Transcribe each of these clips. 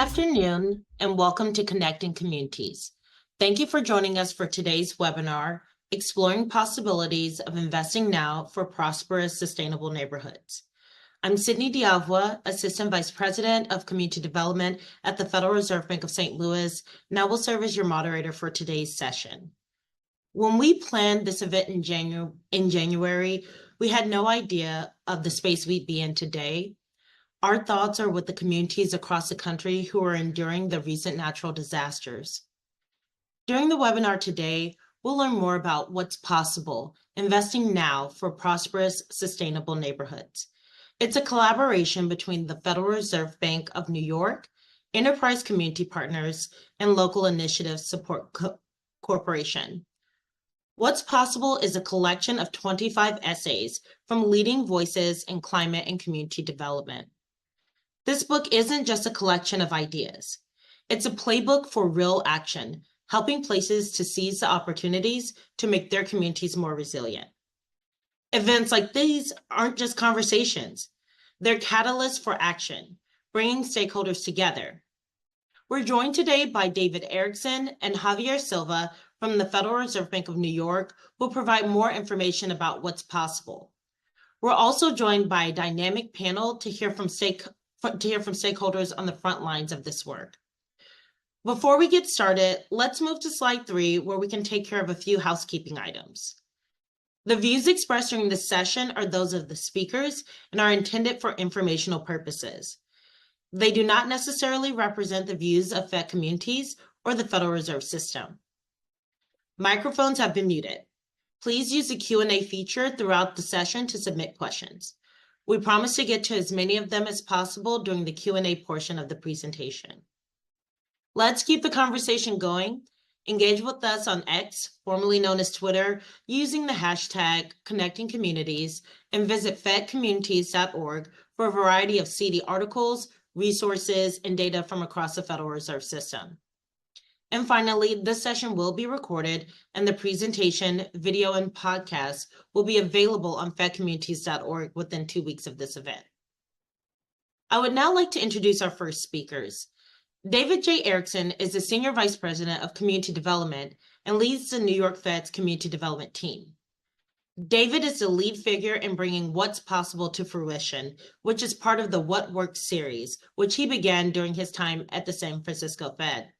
afternoon, and welcome to Connecting Communities. Thank you for joining us for today's webinar, Exploring Possibilities of Investing Now for Prosperous Sustainable Neighborhoods. I'm Sydney Diavua, Assistant Vice President of Community Development at the Federal Reserve Bank of St. Louis, and I will serve as your moderator for today's session. When we planned this event in January, we had no idea of the space we'd be in today. Our thoughts are with the communities across the country who are enduring the recent natural disasters. During the webinar today, we'll learn more about what's possible investing now for prosperous, sustainable neighborhoods. It's a collaboration between the Federal Reserve Bank of New York, Enterprise Community Partners, and Local Initiative Support Corporation. What's Possible is a collection of 25 essays from leading voices in climate and community development. This book isn't just a collection of ideas. It's a playbook for real action, helping places to seize the opportunities to make their communities more resilient. Events like these aren't just conversations. They're catalysts for action, bringing stakeholders together. We're joined today by David Erickson and Javier Silva from the Federal Reserve Bank of New York, who will provide more information about what's possible. We're also joined by a dynamic panel to hear from stakeholders on the front lines of this work. Before we get started, let's move to slide 3, where we can take care of a few housekeeping items. The views expressed during this session are those of the speakers and are intended for informational purposes. They do not necessarily represent the views of Fed communities or the Federal Reserve System. Microphones have been muted. Please use the Q&A feature throughout the session to submit questions. We promise to get to as many of them as possible during the Q&A portion of the presentation. Let's keep the conversation going. Engage with us on X, formerly known as Twitter, using the hashtag Connecting Communities, and visit fedcommunities.org for a variety of CD articles, resources, and data from across the Federal Reserve System. And finally, this session will be recorded, and the presentation, video, and podcast will be available on fedcommunities.org within 2 weeks of this event. I would now like to introduce our first speakers. David J. Erickson is the Senior Vice President of Community Development and leads the New York Fed's Community Development team. David is the lead figure in bringing What's Possible to fruition, which is part of the What Works series, which he began during his time at the San Francisco Fed.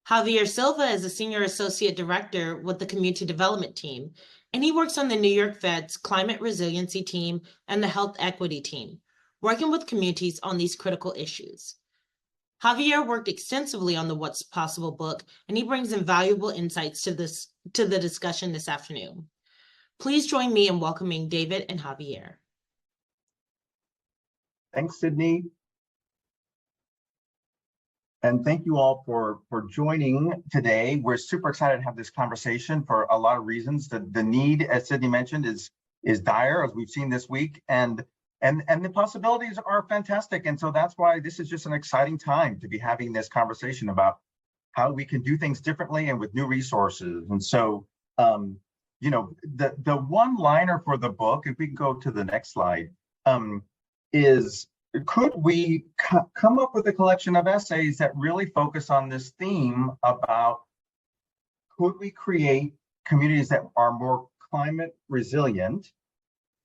Javier Silva is a Senior Associate Director with the Community Development team, and he works on the New York Fed's Climate Resiliency team and the Health Equity team, working with communities on these critical issues. Javier worked extensively on the What's Possible book, and he brings invaluable insights to the discussion this afternoon. Please join me in welcoming David and Javier. Thanks, Sydney. And thank you all for joining today. We're super excited to have this conversation for a lot of reasons. The need, as Sydney mentioned, is dire, as we've seen this week, and the possibilities are fantastic. And so that's why this is just an exciting time to be having this conversation about how we can do things differently and with new resources. And so, the one-liner for the book, if we can go to the next slide, is, could we come up with a collection of essays that really focus on this theme about, could we create communities that are more climate resilient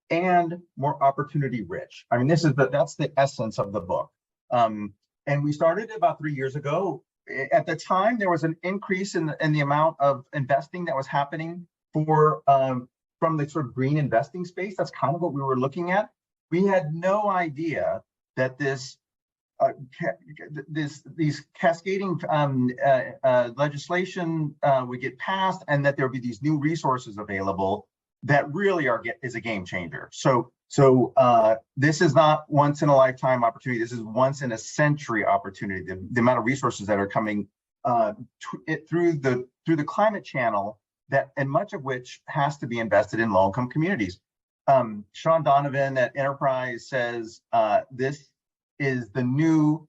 and more opportunity rich? I mean, that's the essence of the book. And we started about 3 years ago. At the time, there was an increase in the amount of investing that was happening from the sort of green investing space. That's kind of what we were looking at. We had no idea that these cascading legislation would get passed, and that there would be these new resources available that really is a game changer. So this is not once in a lifetime opportunity. This is once in a century opportunity. The amount of resources that are coming through the climate channel, and much of which has to be invested in low-income communities. Sean Donovan at Enterprise says this is the new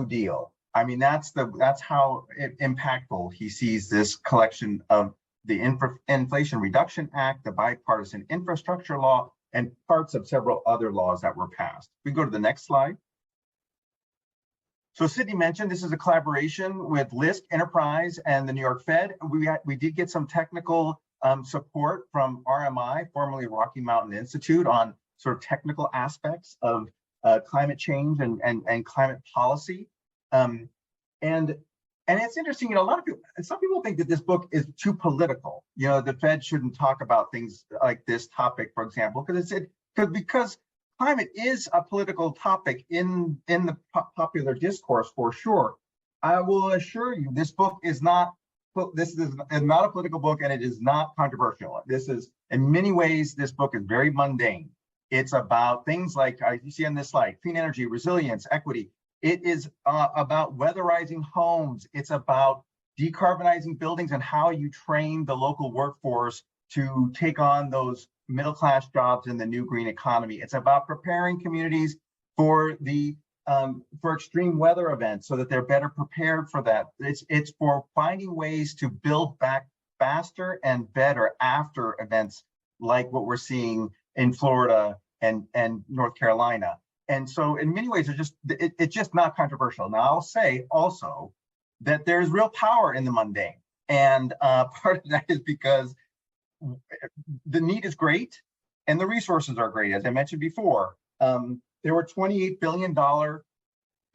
Deal. I mean, that's how impactful he sees this collection of the Inflation Reduction Act, the Bipartisan Infrastructure Law, and parts of several other laws that were passed. We go to the next slide. So Sydney mentioned this is a collaboration with LISC Enterprise and the New York Fed. We did get some technical support from RMI, formerly Rocky Mountain Institute, on sort of technical aspects of climate change and climate policy. And it's interesting, a lot of people, some people think that this book is too political. The Fed shouldn't talk about things like this topic, for example, because climate is a political topic in the popular discourse, for sure. I will assure you, this book is not. This is not a political book, and it is not controversial. This is, in many ways, this book is very mundane. It's about things like you see on this slide: clean energy, resilience, equity. It is about weatherizing homes. It's about decarbonizing buildings and how you train the local workforce to take on those middle-class jobs in the new green economy. It's about preparing communities for for extreme weather events so that they're better prepared for that. It's for finding ways to build back faster and better after events like what we're seeing in Florida and North Carolina. And so in many ways, it's just not controversial. Now, I'll say also that there's real power in the mundane. And part of that is because the need is great and the resources are great. As I mentioned before, there were $28 billion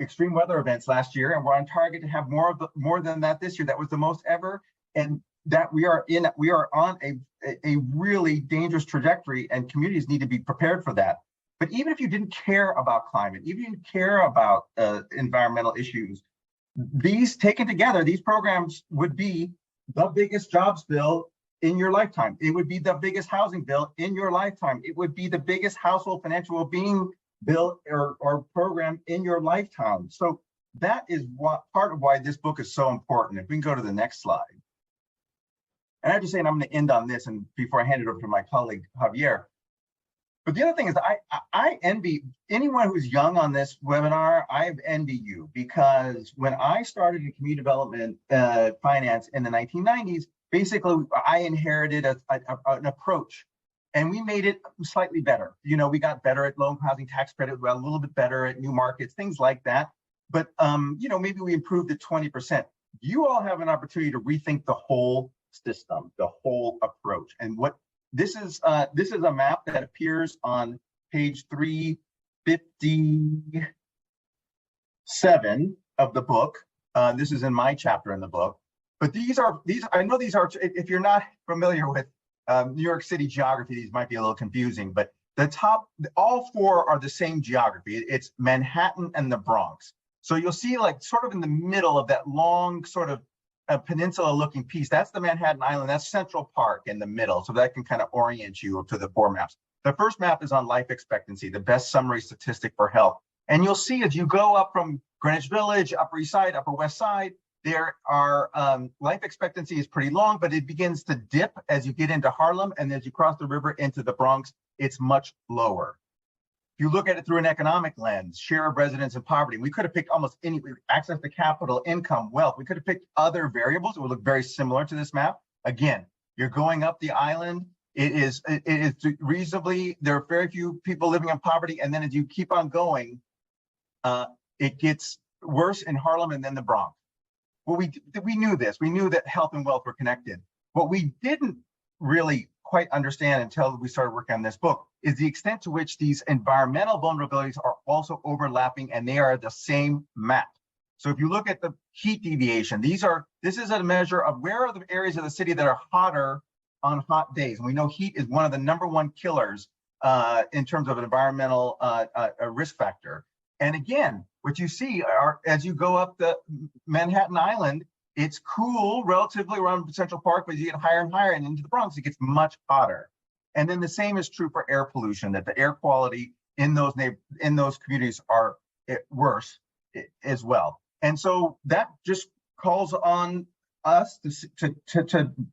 extreme weather events last year, and we're on target to have more than that this year. That was the most ever. And that we are on a really dangerous trajectory, and communities need to be prepared for that. But even if you didn't care about climate, even if you didn't care about environmental issues, these taken together, these programs would be the biggest jobs bill in your lifetime. It would be the biggest housing bill in your lifetime. It would be the biggest household financial well-being bill or program in your lifetime. So that is part of why this book is so important. If we can go to the next slide. And I have to say, and I'm going to end on this, and before I hand it over to my colleague Javier. But the other thing is, I envy anyone who's young on this webinar. I envy you, because when I started in community development finance in the 1990s, basically I inherited an approach, and we made it slightly better. We got better at low housing tax credit, we got a little bit better at new markets, things like that. But maybe we improved it 20%. You all have an opportunity to rethink the whole system, the whole approach. And what this is a map that appears on page 357 of the book. This is in my chapter in the book. But I know these are, if you're not familiar with New York City geography, these might be a little confusing, but all four are the same geography. It's Manhattan and the Bronx. So you'll see, like, sort of in the middle of that long sort of peninsula looking piece, that's the Manhattan Island, that's Central Park in the middle. So that can kind of orient you to the four maps. The first map is on life expectancy, the best summary statistic for health. And you'll see as you go up from Greenwich Village, Upper East Side, Upper West Side, there are life expectancy is pretty long, but it begins to dip as you get into Harlem, and as you cross the river into the Bronx, it's much lower. If you look at it through an economic lens, share of residents in poverty, we could have picked almost any, access to capital, income, wealth. We could have picked other variables. It would look very similar to this map. Again, you're going up the island. It is reasonably, there are very few people living in poverty. And then as you keep on going, it gets worse in Harlem and then the Bronx. Well, we knew this. We knew that health and wealth were connected. What we didn't really quite understand until we started working on this book is the extent to which these environmental vulnerabilities are also overlapping, and they are the same map. So if you look at the heat deviation, this is a measure of where are the areas of the city that are hotter on hot days. And we know heat is one of the #1 killers in terms of an environmental risk factor. And again, what you see are, as you go up the Manhattan Island, it's cool relatively around Central Park, but as you get higher and higher and into the Bronx, it gets much hotter. And then the same is true for air pollution, that the air quality in those communities are worse as well. And so that just calls on us to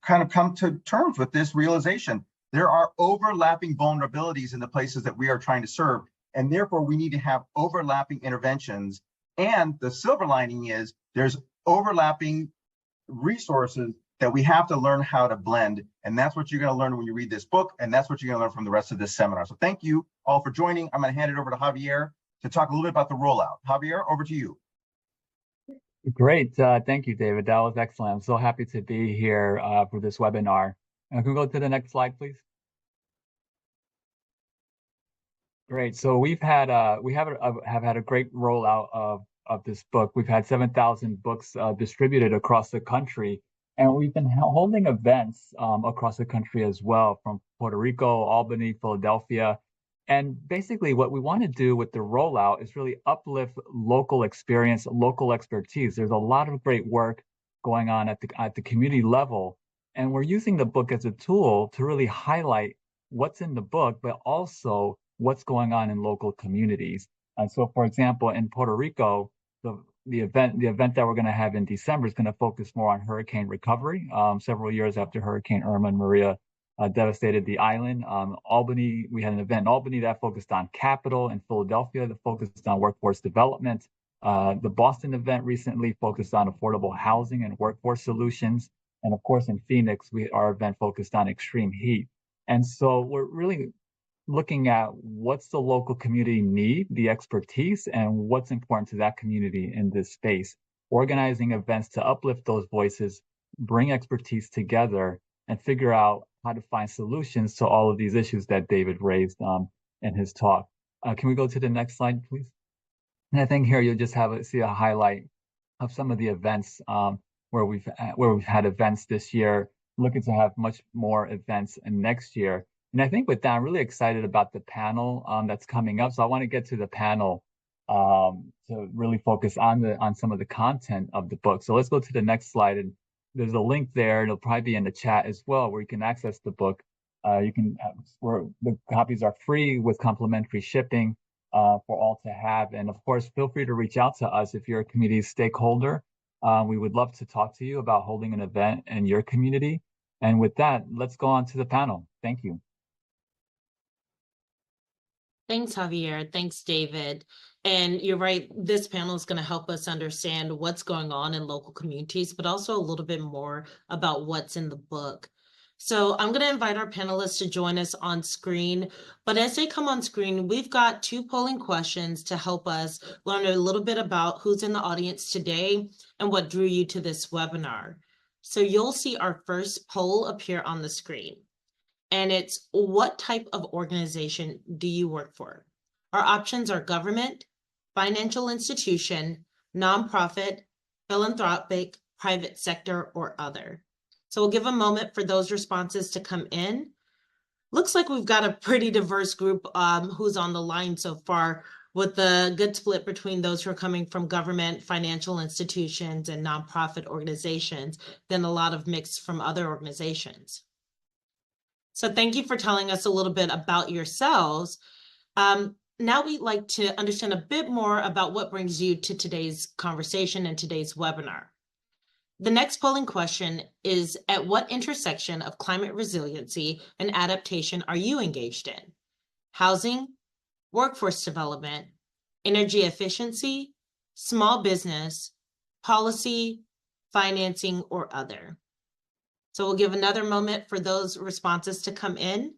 kind of come to terms with this realization. There are overlapping vulnerabilities in the places that we are trying to serve, and therefore we need to have overlapping interventions. And the silver lining is there's overlapping resources that we have to learn how to blend. And that's what you're going to learn when you read this book. And that's what you're going to learn from the rest of this seminar. So thank you all for joining. I'm going to hand it over to Javier to talk a little bit about the rollout. Javier, over to you. Great. Thank you, David. That was excellent. I'm so happy to be here for this webinar. Can we go to the next slide, please? Great. So we have had a great rollout of this book. We've had 7,000 books distributed across the country, and we've been holding events across the country as well, from Puerto Rico, Albany, Philadelphia. And basically, what we want to do with the rollout is really uplift local experience, local expertise. There's a lot of great work going on at the community level, and we're using the book as a tool to really highlight what's in the book, but also what's going on in local communities. And so, for example, in Puerto Rico, the event that we're going to have in December is going to focus more on hurricane recovery. Several years after Hurricane Irma and Maria devastated the island. Albany, we had an event in Albany that focused on capital, and Philadelphia that focused on workforce development. The Boston event recently focused on affordable housing and workforce solutions. And of course, in Phoenix, our event focused on extreme heat. And so we're really looking at what's the local community need, the expertise, and what's important to that community in this space. Organizing events to uplift those voices, bring expertise together, and figure out how to find solutions to all of these issues that David raised in his talk. Can we go to the next slide, please? And I think here you'll just see a highlight of some of the events where we've had events this year, looking to have much more events next year. And I think with that, I'm really excited about the panel that's coming up. So I want to get to the panel to really focus on some of the content of the book. So let's go to the next slide. And there's a link there. It'll probably be in the chat as well, where you can access the book. Where the copies are free with complimentary shipping for all to have. And of course, feel free to reach out to us if you're a community stakeholder. We would love to talk to you about holding an event in your community. And with that, let's go on to the panel. Thank you. Thanks, Javier. Thanks, David. And you're right, this panel is going to help us understand what's going on in local communities, but also a little bit more about what's in the book. So I'm going to invite our panelists to join us on screen. But as they come on screen, we've got 2 polling questions to help us learn a little bit about who's in the audience today and what drew you to this webinar. So you'll see our first poll appear on the screen. And it's, what type of organization do you work for? Our options are government, financial institution, nonprofit, philanthropic, private sector, or other. So we'll give a moment for those responses to come in. Looks like we've got a pretty diverse group who's on the line so far, with a good split between those who are coming from government, financial institutions, and nonprofit organizations, then a lot of mix from other organizations. So thank you for telling us a little bit about yourselves. Now we'd like to understand a bit more about what brings you to today's conversation and today's webinar. The next polling question is, at what intersection of climate resiliency and adaptation are you engaged in? Housing, workforce development, energy efficiency, small business, policy, financing, or other. So we'll give another moment for those responses to come in.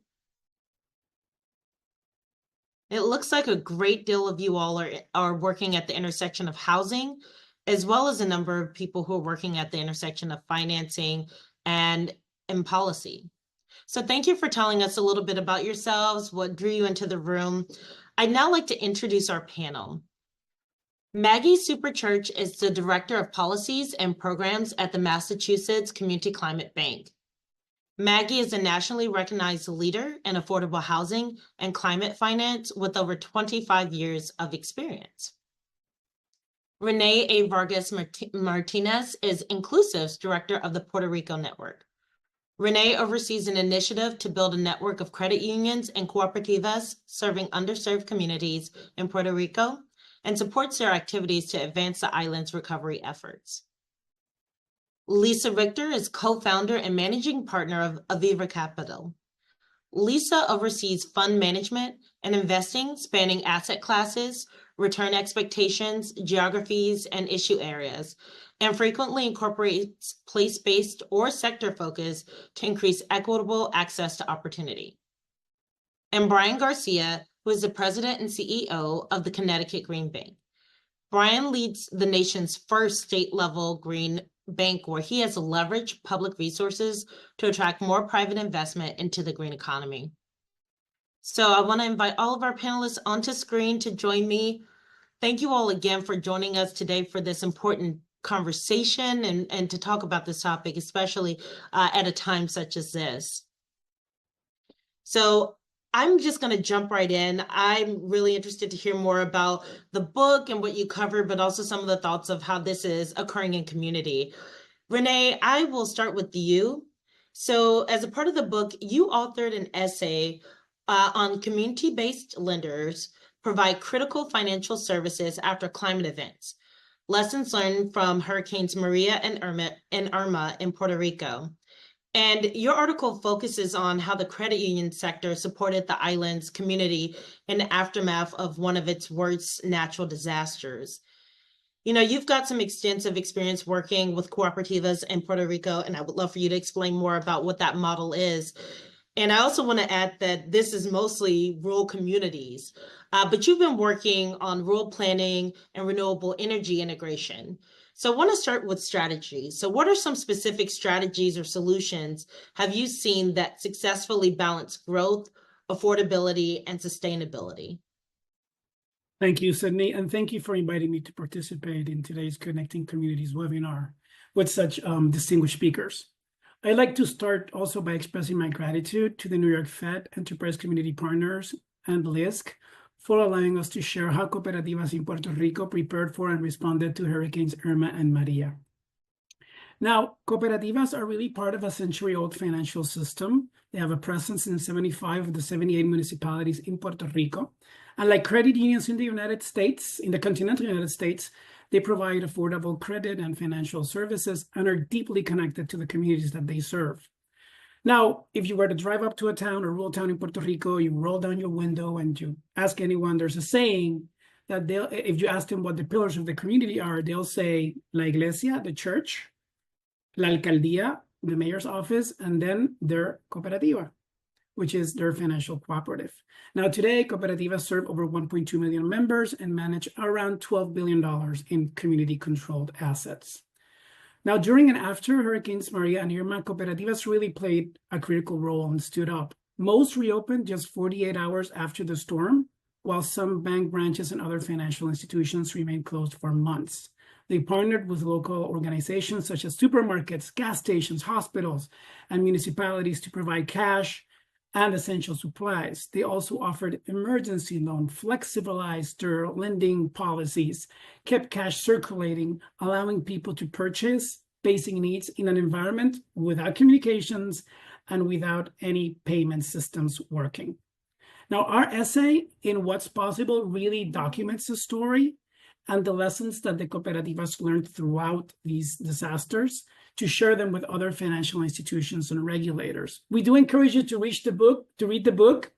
It looks like a great deal of you all are working at the intersection of housing, as well as a number of people who are working at the intersection of financing and in policy. So thank you for telling us a little bit about yourselves, what drew you into the room. I'd now like to introduce our panel. Maggie Superchurch is the Director of Policies and Programs at the Massachusetts Community Climate Bank. Maggie is a nationally recognized leader in affordable housing and climate finance with over 25 years of experience. Renee A. Vargas Martinez is Inclusive's Director of the Puerto Rico Network. Renee oversees an initiative to build a network of credit unions and cooperativas serving underserved communities in Puerto Rico, and supports their activities to advance the island's recovery efforts. Lisa Richter is co-founder and managing partner of Aviva Capital. Lisa oversees fund management and investing spanning asset classes, return expectations, geographies, and issue areas, and frequently incorporates place-based or sector focus to increase equitable access to opportunity. And Brian Garcia, who is the president and CEO of the Connecticut Green Bank. Brian leads the nation's first state-level green bank where he has leveraged public resources to attract more private investment into the green economy. So I want to invite all of our panelists onto screen to join me. Thank you all again for joining us today for this important conversation and to talk about this topic, especially at a time such as this. So I'm just going to jump right in. I'm really interested to hear more about the book and what you covered, but also some of the thoughts of how this is occurring in community. Renee, I will start with you. So as a part of the book, you authored an essay on community-based lenders provide critical financial services after climate events. Lessons learned from Hurricanes Maria and Irma in Puerto Rico. And your article focuses on how the credit union sector supported the island's community in the aftermath of one of its worst natural disasters. You know, you've got some extensive experience working with cooperativas in Puerto Rico, and I would love for you to explain more about what that model is. And I also want to add that this is mostly rural communities, but you've been working on rural planning and renewable energy integration. So I want to start with strategy. So what are some specific strategies or solutions have you seen that successfully balance growth, affordability, and sustainability? Thank you, Sydney, and thank you for inviting me to participate in today's Connecting Communities webinar with such distinguished speakers. I'd like to start also by expressing my gratitude to the New York Fed, Enterprise Community Partners, and LISC for allowing us to share how cooperativas in Puerto Rico prepared for and responded to Hurricanes Irma and Maria. Now, cooperativas are really part of a century-old financial system. They have a presence in 75 of the 78 municipalities in Puerto Rico. And like credit unions in the United States, in the continental United States, they provide affordable credit and financial services and are deeply connected to the communities that they serve. Now, if you were to drive up to a town or rural town in Puerto Rico, you roll down your window and you ask anyone, there's a saying that if you ask them what the pillars of the community are, they'll say La Iglesia, the church, La Alcaldía, the mayor's office, and then their cooperativa, which is their financial cooperative. Now, today, cooperativas serve over 1.2 million members and manage around $12 billion in community-controlled assets. Now, during and after Hurricanes Maria and Irma, cooperativas really played a critical role and stood up. Most reopened just 48 hours after the storm, while some bank branches and other financial institutions remained closed for months. They partnered with local organizations such as supermarkets, gas stations, hospitals, and municipalities to provide cash and essential supplies. They also offered emergency loan, flexibilized their lending policies, kept cash circulating, allowing people to purchase basic needs in an environment without communications and without any payment systems working. Now, our essay in What's Possible really documents the story and the lessons that the cooperativas learned throughout these disasters to share them with other financial institutions and regulators. We do encourage you to read the book,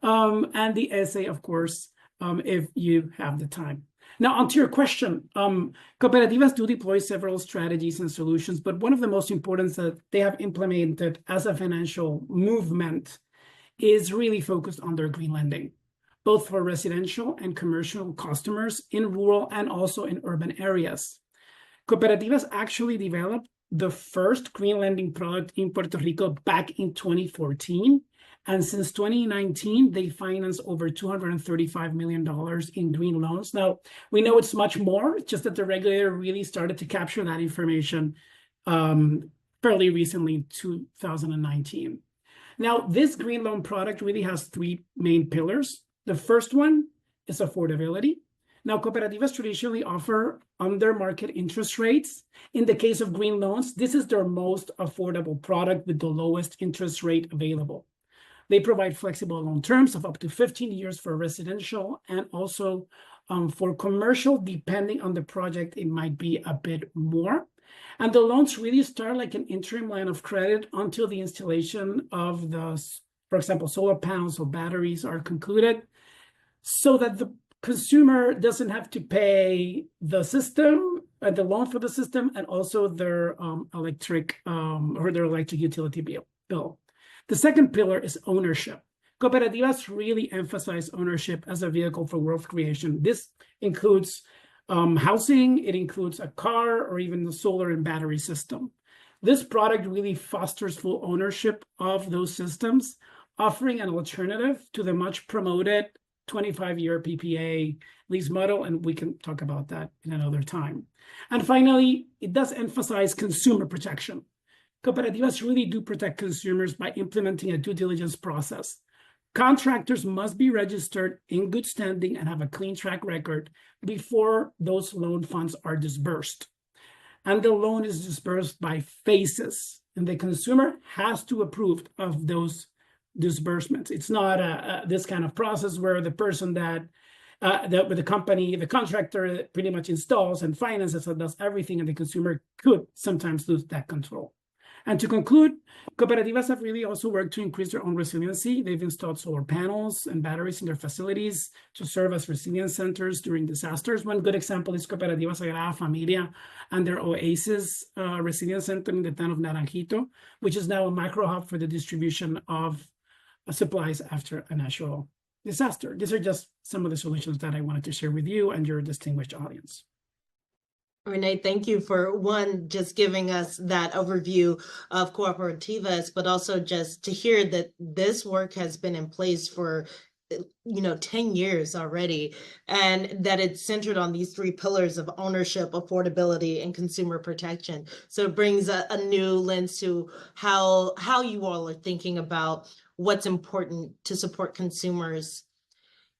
and the essay, of course, if you have the time. Now, onto your question, cooperativas do deploy several strategies and solutions, but one of the most important that they have implemented as a financial movement is really focused on their green lending, both for residential and commercial customers in rural and also in urban areas. Cooperativas actually developed the first green lending product in Puerto Rico back in 2014. And since 2019, they financed over $235 million in green loans. Now, we know it's much more, it's just that the regulator really started to capture that information fairly recently in 2019. Now, this green loan product really has three main pillars. The first one is affordability. Now, cooperativas traditionally offer under market interest rates. In the case of green loans, this is their most affordable product with the lowest interest rate available. They provide flexible loan terms of up to 15 years for residential and also for commercial, depending on the project, it might be a bit more. And the loans really start like an interim line of credit until the installation of the, for example, solar panels or batteries are concluded, so that the consumer doesn't have to pay the system, the loan for the system, and also their electric utility bill. The second pillar is ownership. Cooperativas really emphasize ownership as a vehicle for wealth creation. This includes housing, it includes a car or even the solar and battery system. This product really fosters full ownership of those systems, offering an alternative to the much promoted 25-year PPA lease model, and we can talk about that in another time. And finally, it does emphasize consumer protection. Cooperativas really do protect consumers by implementing a due diligence process. Contractors must be registered in good standing and have a clean track record before those loan funds are disbursed. And the loan is disbursed by phases, and the consumer has to approve of those disbursements. It's not this kind of process where the person the company, the contractor pretty much installs and finances and does everything, and the consumer could sometimes lose that control. And to conclude, cooperativas have really also worked to increase their own resiliency. They've installed solar panels and batteries in their facilities to serve as resilience centers during disasters. One good example is Cooperativa Sagrada Familia and their Oasis Resilience Center in the town of Naranjito, which is now a macro hub for the distribution of supplies after a natural disaster. These are just some of the solutions that I wanted to share with you and your distinguished audience. Renee, thank you for just giving us that overview of cooperativas, but also just to hear that this work has been in place for 10 years already, and that it's centered on these three pillars of ownership, affordability, and consumer protection. So it brings a new lens to how you all are thinking about what's important to support consumers.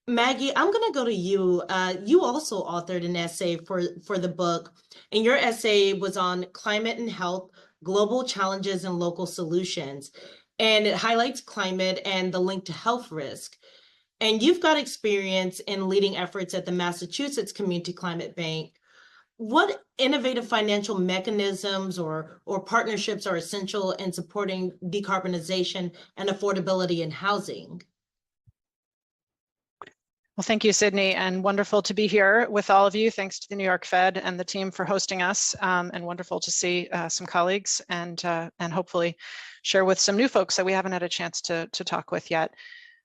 Maggie, I'm going to go to you. You also authored an essay for the book, and your essay was on climate and health, global challenges and local solutions. And it highlights climate and the link to health risk. And you've got experience in leading efforts at the Massachusetts Community Climate Bank. What innovative financial mechanisms or partnerships are essential in supporting decarbonization and affordability in housing? Well, thank you, Sydney, and wonderful to be here with all of you. Thanks to the New York Fed and the team for hosting us, and wonderful to see some colleagues and hopefully share with some new folks that we haven't had a chance to talk with yet.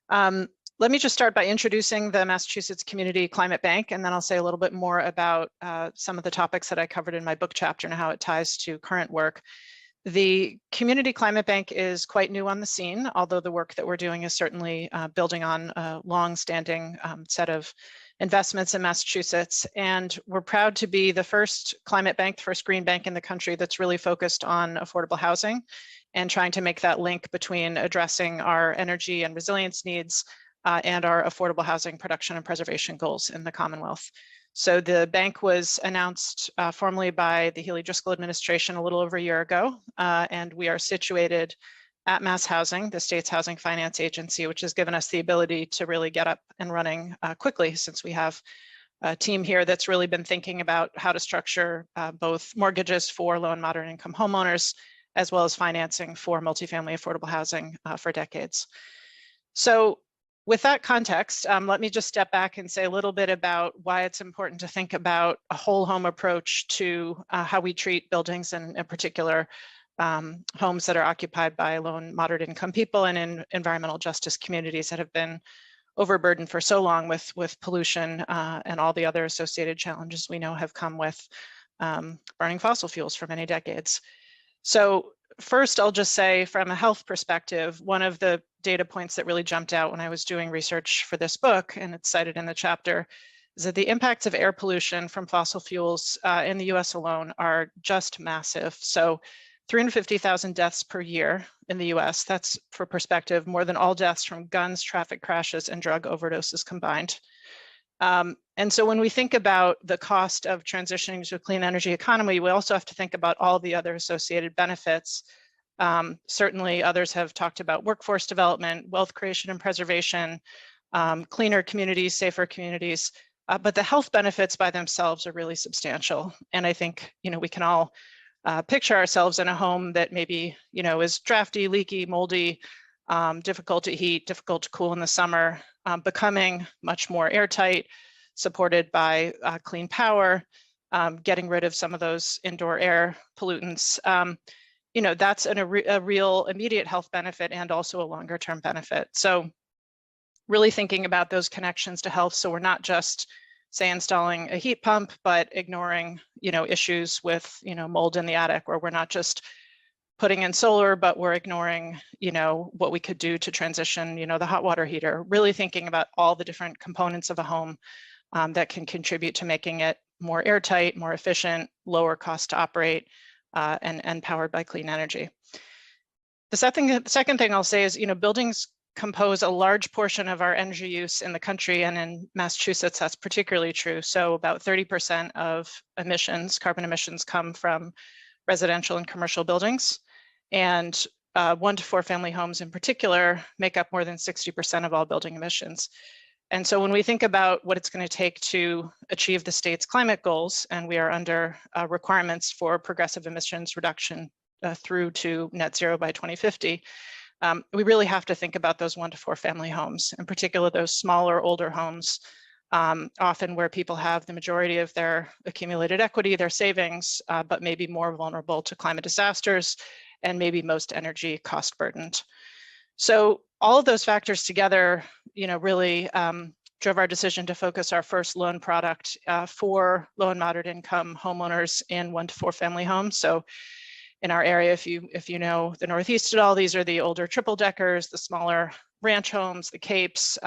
Let me just start by introducing the Massachusetts Community Climate Bank, and then I'll say a little bit more about some of the topics that I covered in my book chapter and how it ties to current work. The Community Climate Bank is quite new on the scene, although the work that we're doing is certainly building on a long-standing set of investments in Massachusetts. And we're proud to be the first climate bank, the first green bank in the country that's really focused on affordable housing and trying to make that link between addressing our energy and resilience needs and our affordable housing production and preservation goals in the Commonwealth. So the bank was announced formally by the Healy Driscoll administration a little over a year ago, and we are situated at Mass Housing, the state's housing finance agency, which has given us the ability to really get up and running quickly, since we have a team here that's really been thinking about how to structure both mortgages for low and moderate income homeowners, as well as financing for multifamily affordable housing for decades. So with that context, let me just step back and say a little bit about why it's important to think about a whole home approach to how we treat buildings, and in particular, homes that are occupied by low and moderate income people and in environmental justice communities that have been overburdened for so long with pollution and all the other associated challenges we know have come with burning fossil fuels for many decades. So first, I'll just say from a health perspective, one of the data points that really jumped out when I was doing research for this book, and it's cited in the chapter, is that the impacts of air pollution from fossil fuels in the US alone are just massive. So 350,000 deaths per year in the US, that's for perspective, more than all deaths from guns, traffic crashes, and drug overdoses combined. And so when we think about the cost of transitioning to a clean energy economy, we also have to think about all the other associated benefits. Certainly others have talked about workforce development, wealth creation and preservation, cleaner communities, safer communities, but the health benefits by themselves are really substantial. And I think, we can all picture ourselves in a home that maybe, is drafty, leaky, moldy, difficult to heat, difficult to cool in the summer, becoming much more airtight, supported by clean power, getting rid of some of those indoor air pollutants. That's a real immediate health benefit and also a longer term benefit. So really thinking about those connections to health. So we're not just say installing a heat pump, but ignoring, issues with, mold in the attic, or we're not just putting in solar, but we're ignoring, what we could do to transition, the hot water heater, really thinking about all the different components of a home that can contribute to making it more airtight, more efficient, lower cost to operate, and powered by clean energy. The second thing I'll say is, buildings compose a large portion of our energy use in the country, and in Massachusetts, that's particularly true. So about 30% of emissions, carbon emissions, come from residential and commercial buildings. And 1 to 4 family homes in particular make up more than 60% of all building emissions. And so when we think about what it's going to take to achieve the state's climate goals, and we are under requirements for progressive emissions reduction through to net zero by 2050, we really have to think about those 1 to 4 family homes, in particular those smaller, older homes, often where people have the majority of their accumulated equity, their savings, but maybe more vulnerable to climate disasters and maybe most energy cost burdened. So all of those factors together, really drove our decision to focus our first loan product for low and moderate income homeowners in 1 to 4 family homes. So in our area, if you know the Northeast at all, these are the older triple deckers, the smaller ranch homes, the capes.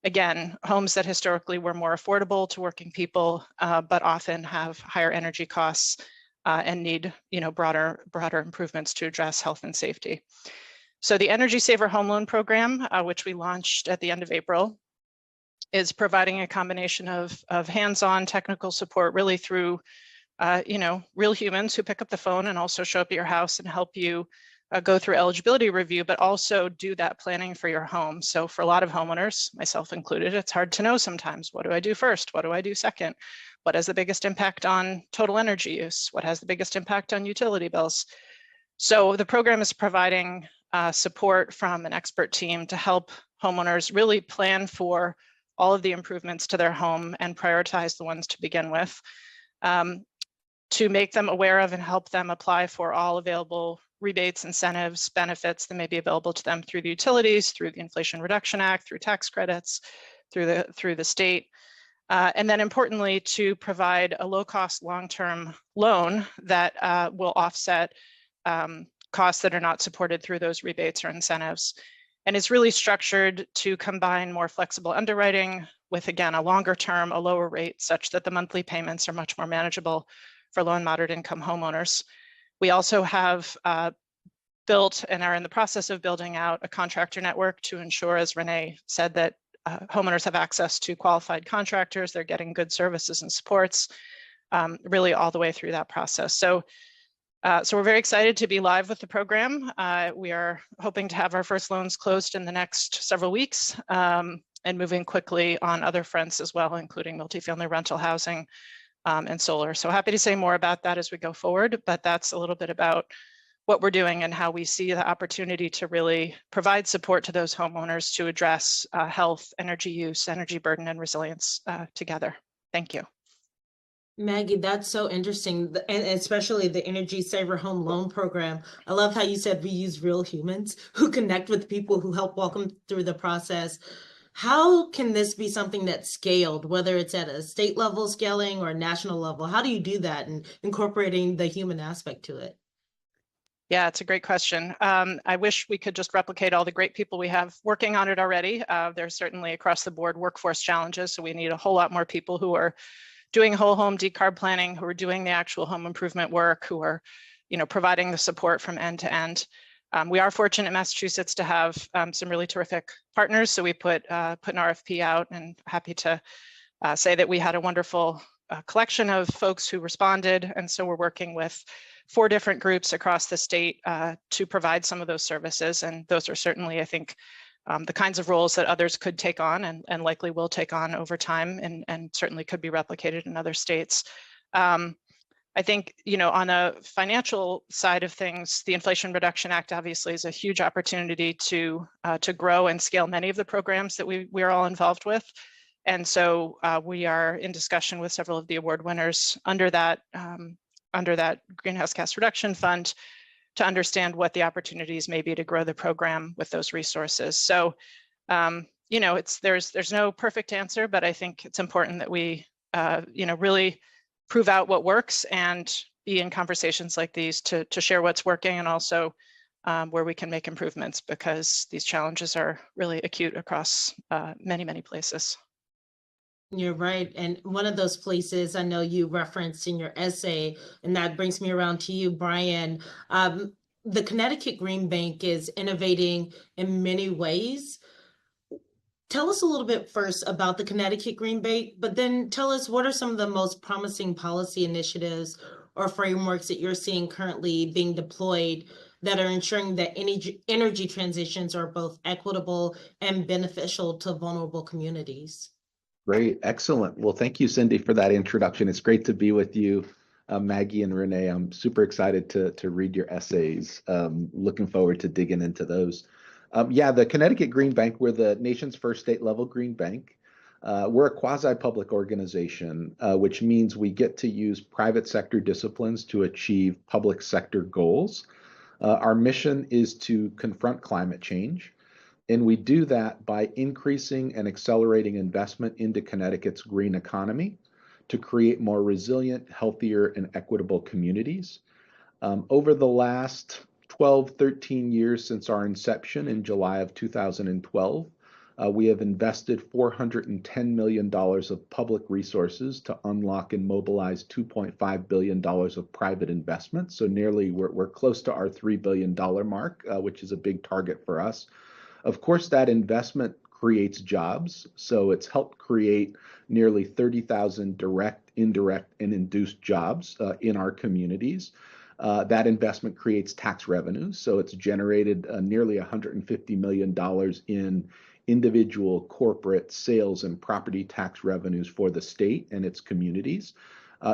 Again, homes that historically were more affordable to working people, but often have higher energy costs and need, broader improvements to address health and safety. So the Energy Saver Home Loan Program, which we launched at the end of April, is providing a combination of hands-on technical support, really through real humans who pick up the phone and also show up at your house and help you go through eligibility review, but also do that planning for your home. So for a lot of homeowners, myself included, it's hard to know sometimes, what do I do first? What do I do second? What has the biggest impact on total energy use? What has the biggest impact on utility bills? So the program is providing support from an expert team to help homeowners really plan for all of the improvements to their home and prioritize the ones to begin with, to make them aware of and help them apply for all available rebates, incentives, benefits that may be available to them through the utilities, through the Inflation Reduction Act, through tax credits, through the state. And then importantly, to provide a low-cost long-term loan that will offset costs that are not supported through those rebates or incentives. And it's really structured to combine more flexible underwriting with, again, a longer term, a lower rate, such that the monthly payments are much more manageable for low and moderate income homeowners. We also have built and are in the process of building out a contractor network to ensure, as Renee said, that homeowners have access to qualified contractors, they're getting good services and supports, really all the way through that process. So we're very excited to be live with the program. We are hoping to have our first loans closed in the next several weeks, and moving quickly on other fronts as well, including multifamily rental housing and solar. So happy to say more about that as we go forward, but that's a little bit about what we're doing and how we see the opportunity to really provide support to those homeowners to address health, energy use, energy burden, and resilience together. Thank you. Maggie, that's so interesting, and especially the Energy Saver Home Loan Program. I love how you said we use real humans who connect with people, who help walk them through the process. How can this be something that's scaled, whether it's at a state level scaling or a national level? How do you do that and incorporating the human aspect to it? Yeah, it's a great question. I wish we could just replicate all the great people we have working on it already. There's certainly across the board workforce challenges, so we need a whole lot more people who are doing whole home decarb planning, who are doing the actual home improvement work, who are, providing the support from end to end. We are fortunate in Massachusetts to have some really terrific partners. So we put an RFP out, and happy to say that we had a wonderful collection of folks who responded. And so we're working with 4 different groups across the state to provide some of those services. And those are certainly, I think, the kinds of roles that others could take on and likely will take on over time, and certainly could be replicated in other states. I think, on a financial side of things, the Inflation Reduction Act obviously is a huge opportunity to grow and scale many of the programs that we are all involved with. And so we are in discussion with several of the award winners under that Greenhouse Gas Reduction Fund to understand what the opportunities may be to grow the program with those resources. So you know, there's no perfect answer, but I think it's important that we, you know, really prove out what works and be in conversations like these to share what's working, and also where we can make improvements, because these challenges are really acute across many places. You're right. And one of those places I know you referenced in your essay, and that brings me around to you, Brian. The Connecticut Green Bank is innovating in many ways. Tell us a little bit first about the Connecticut Green Bank, but then tell us what are some of the most promising policy initiatives or frameworks that you're seeing currently being deployed that are ensuring that energy transitions are both equitable and beneficial to vulnerable communities. Great, excellent. Well, thank you, Cindy, for that introduction. It's great to be with you, Maggie and Renee. I'm super excited to read your essays. Looking forward to digging into those. Yeah, the Connecticut Green Bank, we're the nation's first state-level green bank. We're a quasi-public organization, which means we get to use private sector disciplines to achieve public sector goals. Our mission is to confront climate change. And we do that by increasing and accelerating investment into Connecticut's green economy to create more resilient, healthier, and equitable communities. Over the last 12, 13 years since our inception in July of 2012, we have invested $410 million of public resources to unlock and mobilize $2.5 billion of private investment. So nearly, we're close to our $3 billion mark, which is a big target for us. Of course, that investment creates jobs. So it's helped create nearly 30,000 direct, indirect, and induced jobs in our communities. That investment creates tax revenues. So it's generated nearly $150 million in individual, corporate, sales, and property tax revenues for the state and its communities.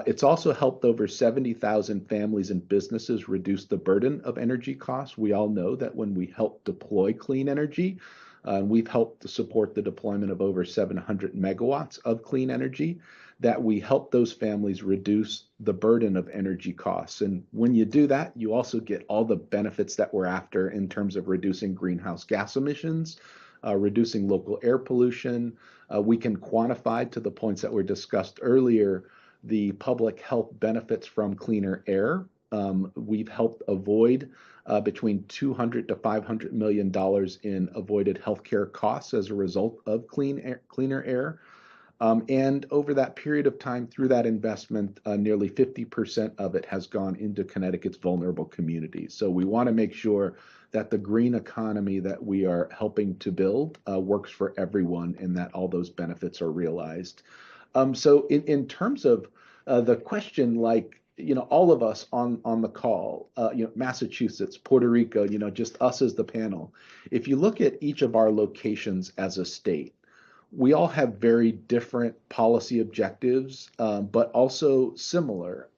It's also helped over 70,000 families and businesses reduce the burden of energy costs. We all know that when we help deploy clean energy, we've helped to support the deployment of over 700 megawatts of clean energy, that we help those families reduce the burden of energy costs. And when you do that, you also get all the benefits that we're after in terms of reducing greenhouse gas emissions, reducing local air pollution. We can quantify, to the points that were discussed earlier, the public health benefits from cleaner air. We've helped avoid between $200 to $500 million in avoided healthcare costs as a result of cleaner air. And over that period of time, through that investment, nearly 50% of it has gone into Connecticut's vulnerable communities. So we want to make sure that the green economy that we are helping to build works for everyone, and that all those benefits are realized. So in terms of the question, like, all of us on the call, Massachusetts, Puerto Rico, just us as the panel, if you look at each of our locations as a state, we all have very different policy objectives, but also similar.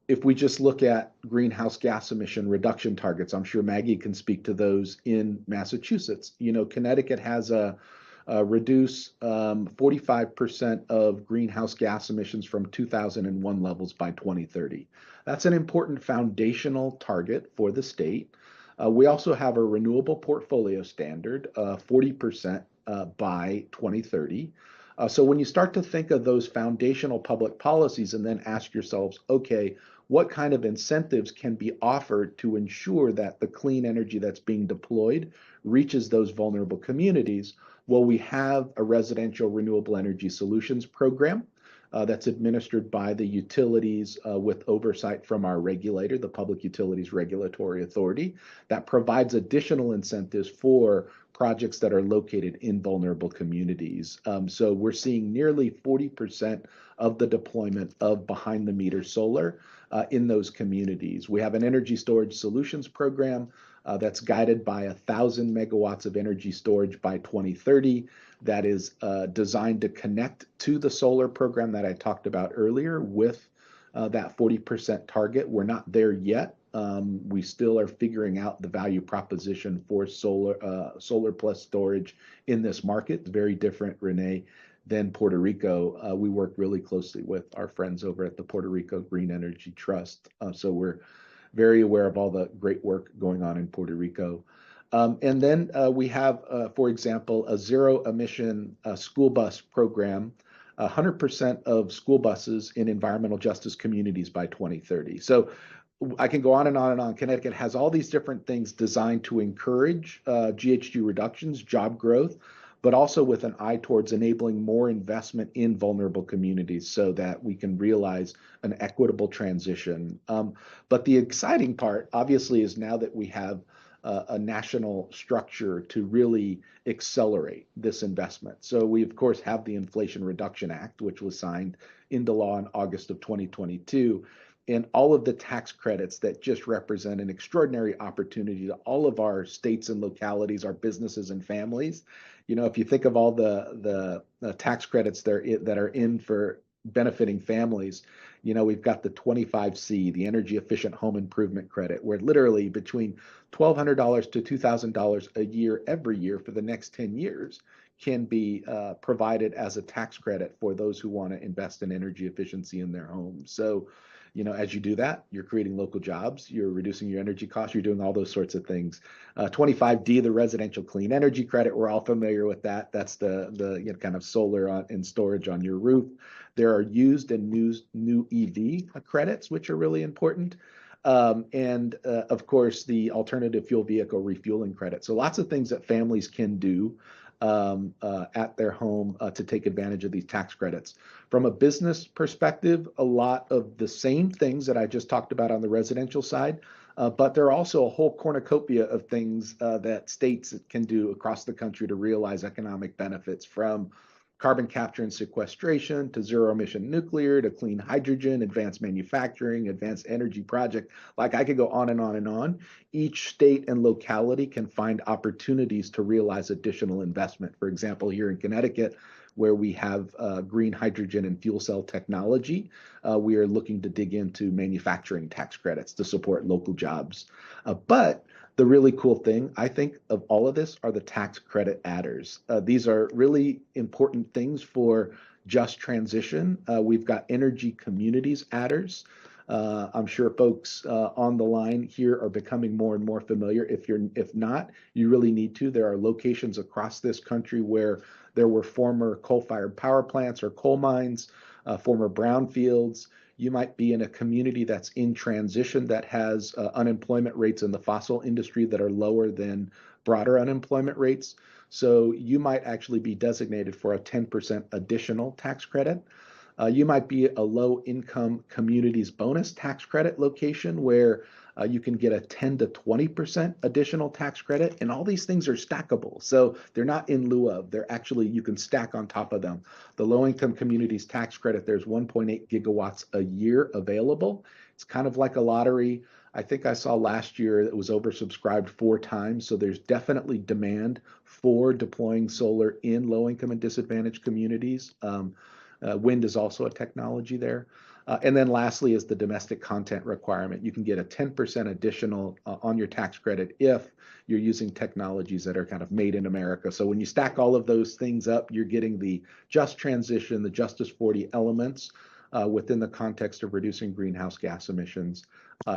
If we just look at greenhouse gas emission reduction targets, I'm sure Maggie can speak to those in Massachusetts. Connecticut has reduce 45% of greenhouse gas emissions from 2001 levels by 2030. That's an important foundational target for the state. We also have a renewable portfolio standard, 40% by 2030. So when you start to think of those foundational public policies and then ask yourselves, okay, what kind of incentives can be offered to ensure that the clean energy that's being deployed reaches those vulnerable communities? Well, we have a residential renewable energy solutions program that's administered by the utilities with oversight from our regulator, the Public Utilities Regulatory Authority, that provides additional incentives for projects that are located in vulnerable communities. So we're seeing nearly 40% of the deployment of behind-the-meter solar in those communities. We have an energy storage solutions program that's guided by 1,000 megawatts of energy storage by 2030 that is designed to connect to the solar program that I talked about earlier with that 40% target. We're not there yet. We still are figuring out the value proposition for solar plus storage in this market. It's very different, Renee, than Puerto Rico. We work really closely with our friends over at the Puerto Rico Green Energy Trust. So we're very aware of all the great work going on in Puerto Rico. And then we have, for example, a zero emission school bus program, 100% of school buses in environmental justice communities by 2030. So I can go on and on and on. Connecticut has all these different things designed to encourage GHG reductions, job growth, but also with an eye towards enabling more investment in vulnerable communities so that we can realize an equitable transition. But the exciting part, obviously, is now that we have a national structure to really accelerate this investment. So we, of course, have the Inflation Reduction Act, which was signed into law in August of 2022. And all of the tax credits that just represent an extraordinary opportunity to all of our states and localities, our businesses and families. You know, if you think of all the tax credits that are in for benefiting families, you know, we've got the 25C, the energy efficient home improvement credit, where literally between $1,200 to $2,000 a year every year for the next 10 years can be provided as a tax credit for those who want to invest in energy efficiency in their homes. So, you know, as you do that, you're creating local jobs, you're reducing your energy costs, you're doing all those sorts of things. 25D, the residential clean energy credit, we're all familiar with that. That's the you know, kind of solar and storage on your roof. There are used and new EV credits, which are really important. And of course, the alternative fuel vehicle refueling credit. So lots of things that families can do at their home to take advantage of these tax credits. From a business perspective, a lot of the same things that I just talked about on the residential side, but there are also a whole cornucopia of things that states can do across the country to realize economic benefits, from carbon capture and sequestration to zero emission nuclear to clean hydrogen, advanced manufacturing, advanced energy project. Like, I could go on and on and on. Each state and locality can find opportunities to realize additional investment. For example, here in Connecticut, where we have green hydrogen and fuel cell technology, we are looking to dig into manufacturing tax credits to support local jobs. But the really cool thing, I think, of all of this are the tax credit adders. These are really important things for just transition. We've got energy communities adders. I'm sure folks on the line here are becoming more and more familiar. If not, you really need to. There are locations across this country where there were former coal-fired power plants or coal mines, former brownfields. You might be in a community that's in transition that has unemployment rates in the fossil industry that are lower than broader unemployment rates. So you might actually be designated for a 10% additional tax credit. You might be a low income communities bonus tax credit location where you can get a 10 to 20% additional tax credit. And all these things are stackable. So they're not in lieu of, they're actually, you can stack on top of them. The low income communities tax credit, there's 1.8 gigawatts a year available. It's kind of like a lottery. I think I saw last year it was oversubscribed 4 times. So there's definitely demand for deploying solar in low income and disadvantaged communities. Wind is also a technology there. And then lastly is the domestic content requirement. You can get a 10% additional on your tax credit if you're using technologies that are kind of made in America. So when you stack all of those things up, you're getting the just transition, the Justice 40 elements within the context of reducing greenhouse gas emissions.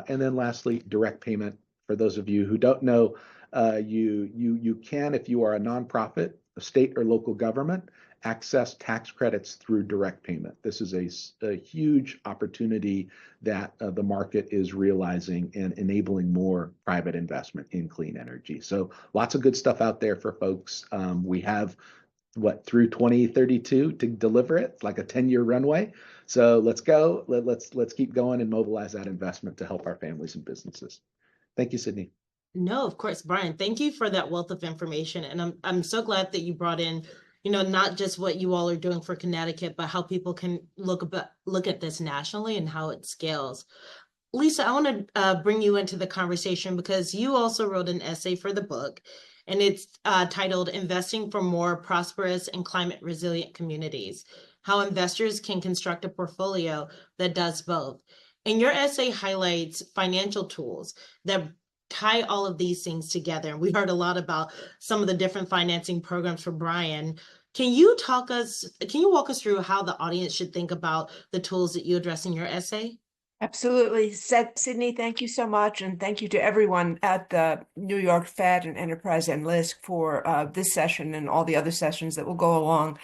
And then lastly, direct payment. For those of you who don't know, you can, if you are a nonprofit, a state or local government, access tax credits through direct payment. This is a huge opportunity that the market is realizing and enabling more private investment in clean energy. So lots of good stuff out there for folks. We have through 2032 to deliver it. It's like a 10-year runway. So let's go. Let's keep going and mobilize that investment to help our families and businesses. Thank you, Sydney. No, of course, Brian, thank you for that wealth of information. And I'm so glad that you brought in, you know, not just what you all are doing for Connecticut, but how people can look at this nationally and how it scales. Lisa, I want to bring you into the conversation because you also wrote an essay for the book, and it's titled Investing for More Prosperous and Climate Resilient Communities, How Investors Can Construct a Portfolio That Does Both. And your essay highlights financial tools that tie all of these things together. And we heard a lot about some of the different financing programs for Brian. Can you walk us through how the audience should think about the tools that you address in your essay? Absolutely. Sydney, thank you so much. And thank you to everyone at the New York Fed and Enterprise and LISC for this session and all the other sessions that will go along.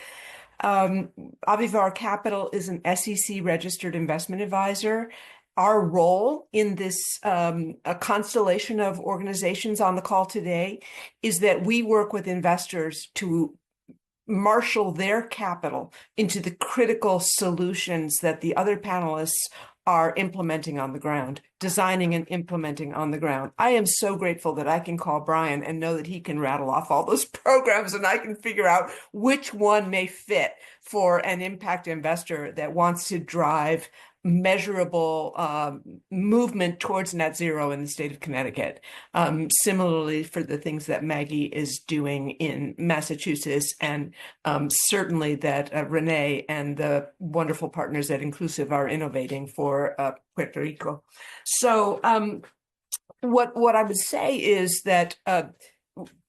Avivar Capital is an SEC registered investment advisor. Our role in this a constellation of organizations on the call today is that we work with investors to marshal their capital into the critical solutions that the other panelists are implementing on the ground, designing and implementing on the ground. I am so grateful that I can call Brian and know that he can rattle off all those programs and I can figure out which one may fit for an impact investor that wants to drive measurable movement towards net zero in the state of Connecticut. Similarly, for the things that Maggie is doing in Massachusetts, and certainly that Renee and the wonderful partners at Inclusive are innovating for Puerto Rico. So what I would say is that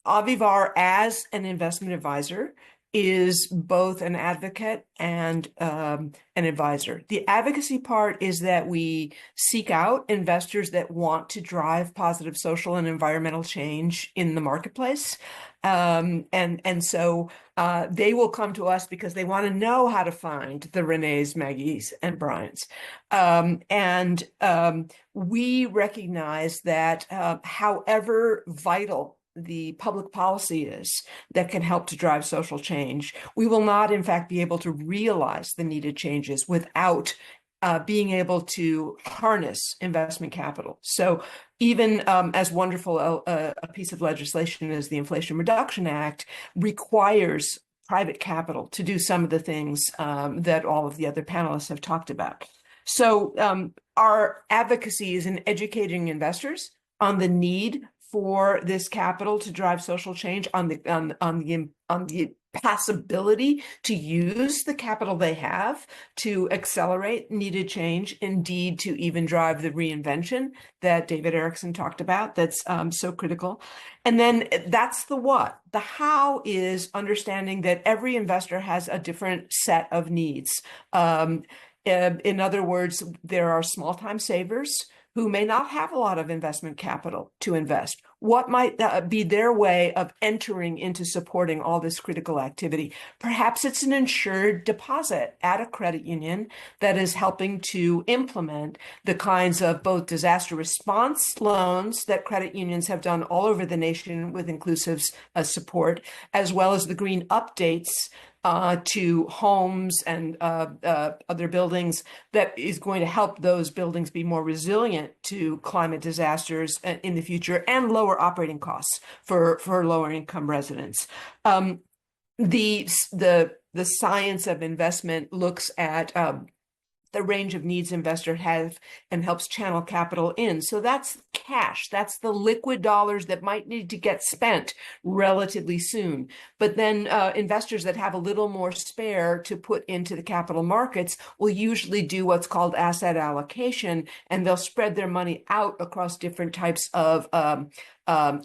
Avivar, as an investment advisor, is both an advocate and an advisor. The advocacy part is that we seek out investors that want to drive positive social and environmental change in the marketplace. And so they will come to us because they want to know how to find the Renees, Maggies, and Brians. We recognize that however vital the public policy is that can help to drive social change, we will not, in fact, be able to realize the needed changes without being able to harness investment capital. So even as wonderful a piece of legislation as the Inflation Reduction Act requires private capital to do some of the things that all of the other panelists have talked about. So our advocacy is in educating investors on the need for this capital to drive social change, on the possibility to use the capital they have to accelerate needed change, indeed to even drive the reinvention that David Erickson talked about that's so critical. And then that's the what. The how is understanding that every investor has a different set of needs. In other words, there are small-time savers who may not have a lot of investment capital to invest. What might be their way of entering into supporting all this critical activity? Perhaps it's an insured deposit at a credit union that is helping to implement the kinds of both disaster response loans that credit unions have done all over the nation with Inclusive's support, as well as the green updates to homes and other buildings that is going to help those buildings be more resilient to climate disasters in the future and lower operating costs for lower income residents. The science of investment looks at the range of needs investors have and helps channel capital in. So that's cash. That's the liquid dollars that might need to get spent relatively soon. But then investors that have a little more spare to put into the capital markets will usually do what's called asset allocation, and they'll spread their money out across different types of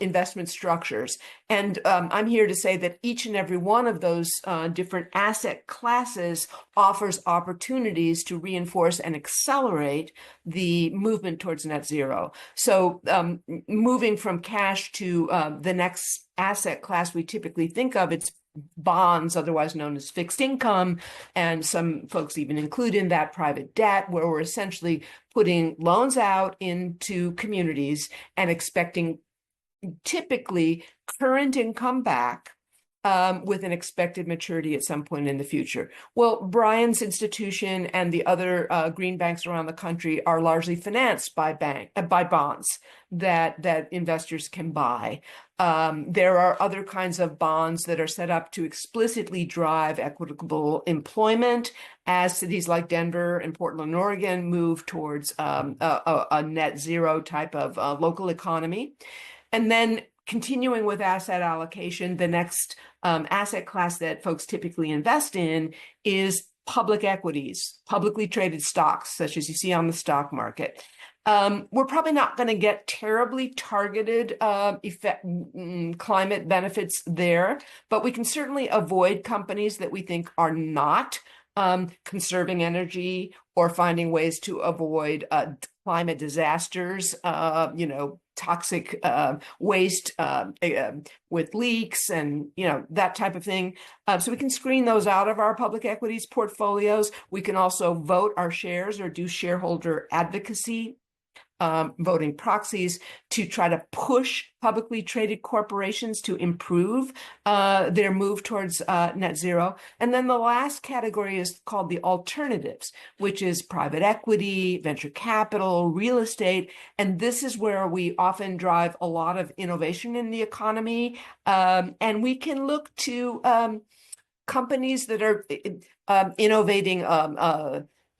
investment structures. And I'm here to say that each and every one of those different asset classes offers opportunities to reinforce and accelerate the movement towards net zero. So moving from cash to the next asset class we typically think of, it's bonds, otherwise known as fixed income, and some folks even include in that private debt, where we're essentially putting loans out into communities and expecting typically current income back with an expected maturity at some point in the future. Well, Brian's institution and the other green banks around the country are largely financed by bonds that investors can buy. There are other kinds of bonds that are set up to explicitly drive equitable employment as cities like Denver and Portland, Oregon move towards a net zero type of local economy. And then continuing with asset allocation, the next asset class that folks typically invest in is public equities, publicly traded stocks, such as you see on the stock market. We're probably not going to get terribly targeted climate benefits there, but we can certainly avoid companies that we think are not conserving energy or finding ways to avoid climate disasters, toxic waste with leaks and, that type of thing. So we can screen those out of our public equities portfolios. We can also vote our shares or do shareholder advocacy, voting proxies to try to push publicly traded corporations to improve their move towards net zero. And then the last category is called the alternatives, which is private equity, venture capital, real estate. And this is where we often drive a lot of innovation in the economy. And we can look to companies that are innovating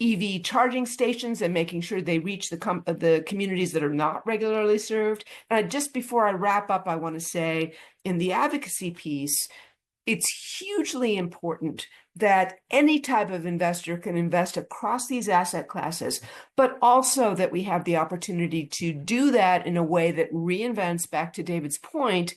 EV charging stations and making sure they reach the communities that are not regularly served. And just before I wrap up, I want to say in the advocacy piece, it's hugely important that any type of investor can invest across these asset classes, but also that we have the opportunity to do that in a way that reinvents, back to David's point,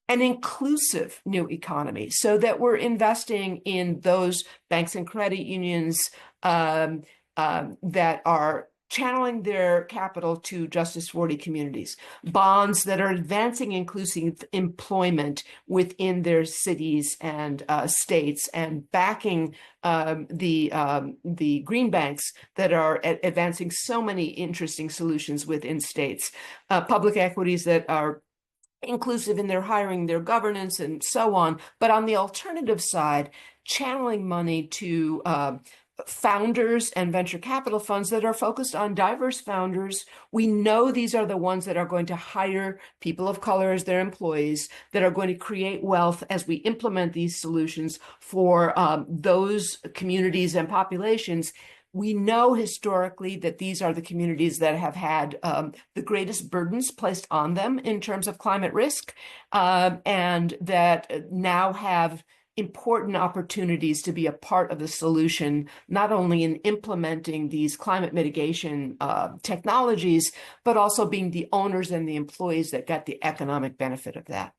an inclusive new economy, so that we're investing in those banks and credit unions that are channeling their capital to Justice 40 communities, bonds that are advancing inclusive employment within their cities and states, and backing the green banks that are advancing so many interesting solutions within states, public equities that are inclusive in their hiring, their governance, and so on. But on the alternative side, channeling money to founders and venture capital funds that are focused on diverse founders. We know these are the ones that are going to hire people of color as their employees, that are going to create wealth as we implement these solutions for those communities and populations. We know historically that these are the communities that have had the greatest burdens placed on them in terms of climate risk, and that now have important opportunities to be a part of the solution, not only in implementing these climate mitigation technologies, but also being the owners and the employees that get the economic benefit of that.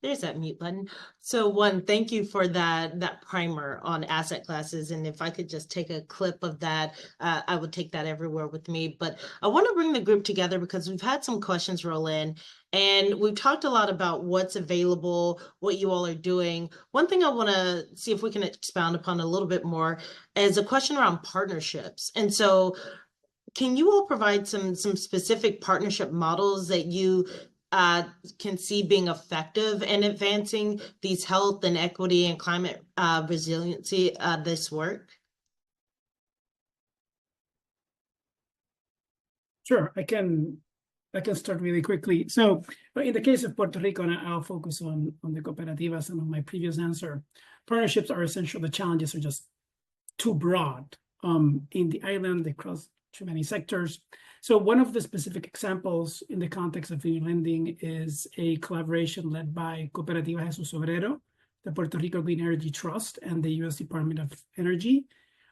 There's that mute button. So one, thank you for that primer on asset classes. And if I could just take a clip of that, I would take that everywhere with me. But I want to bring the group together because we've had some questions roll in. And we've talked a lot about what's available, what you all are doing. One thing I want to see if we can expound upon a little bit more is a question around partnerships. And so can you all provide some specific partnership models that you can see being effective in advancing these health and equity and climate resiliency, this work? Sure, I can start really quickly. So in the case of Puerto Rico, and I'll focus on the cooperativas and on my previous answer, partnerships are essential. The challenges are just too broad. In the island, they cross too many sectors. So one of the specific examples in the context of green lending is a collaboration led by Cooperativa Jesus Obrero, the Puerto Rico Green Energy Trust, and the U.S. Department of Energy,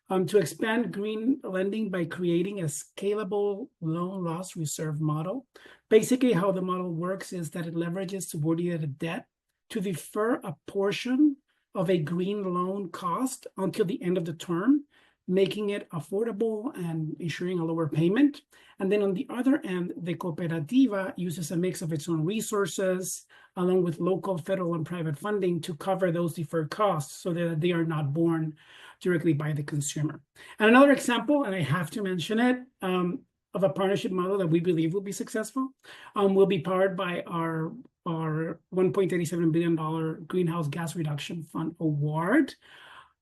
to expand green lending by creating a scalable loan loss reserve model. Basically, how the model works is that it leverages subordinated debt to defer a portion of a green loan cost until the end of the term, making it affordable and ensuring a lower payment. And then on the other end, the cooperativa uses a mix of its own resources, along with local, federal, and private funding to cover those deferred costs so that they are not borne directly by the consumer. And another example, and I have to mention it, of a partnership model that we believe will be successful, will be powered by our $1.87 billion Greenhouse Gas Reduction Fund award,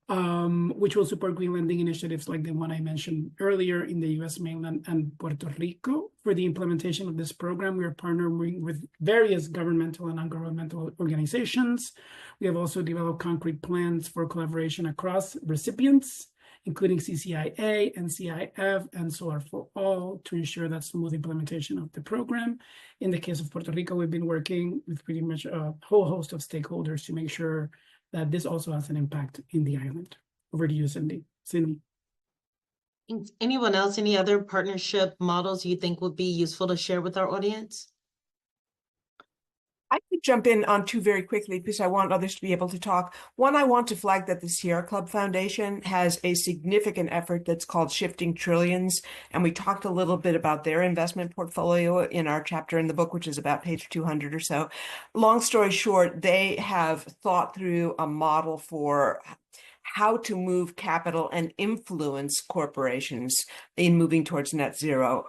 which will support green lending initiatives like the one I mentioned earlier in the U.S. mainland and Puerto Rico. For the implementation of this program, we are partnering with various governmental and non-governmental organizations. We have also developed concrete plans for collaboration across recipients, including CCIA, NCIF, and Solar for All, to ensure that smooth implementation of the program. In the case of Puerto Rico, we've been working with pretty much a whole host of stakeholders to make sure that this also has an impact in the island. Over to you, Cindy. Anyone else, any other partnership models you think would be useful to share with our audience? I could jump in on two very quickly because I want others to be able to talk. One, I want to flag that the Sierra Club Foundation has a significant effort that's called Shifting Trillions. And we talked a little bit about their investment portfolio in our chapter in the book, which is about page 200 or so. Long story short, they have thought through a model for how to move capital and influence corporations in moving towards net zero.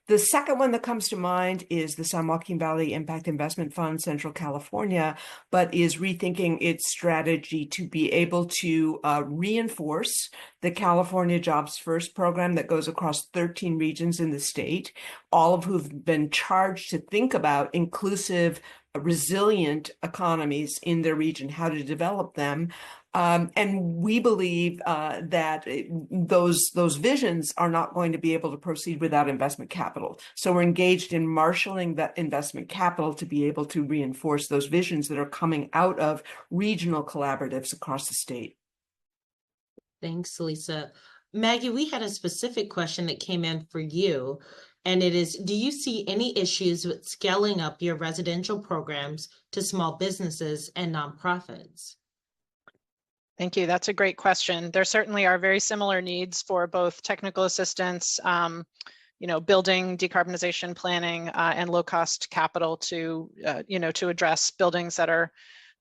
The second one that comes to mind is the San Joaquin Valley Impact Investment Fund, Central California, but is rethinking its strategy to be able to reinforce the California Jobs First program that goes across 13 regions in the state, all of who've been charged to think about inclusive, resilient economies in their region, how to develop them. And we believe that those visions are not going to be able to proceed without investment capital. So we're engaged in marshaling that investment capital to be able to reinforce those visions that are coming out of regional collaboratives across the state. Thanks, Lisa. Maggie, we had a specific question that came in for you, and it is, do you see any issues with scaling up your residential programs to small businesses and nonprofits? Thank you. That's a great question. There certainly are very similar needs for both technical assistance, building decarbonization planning and low-cost capital to address buildings that are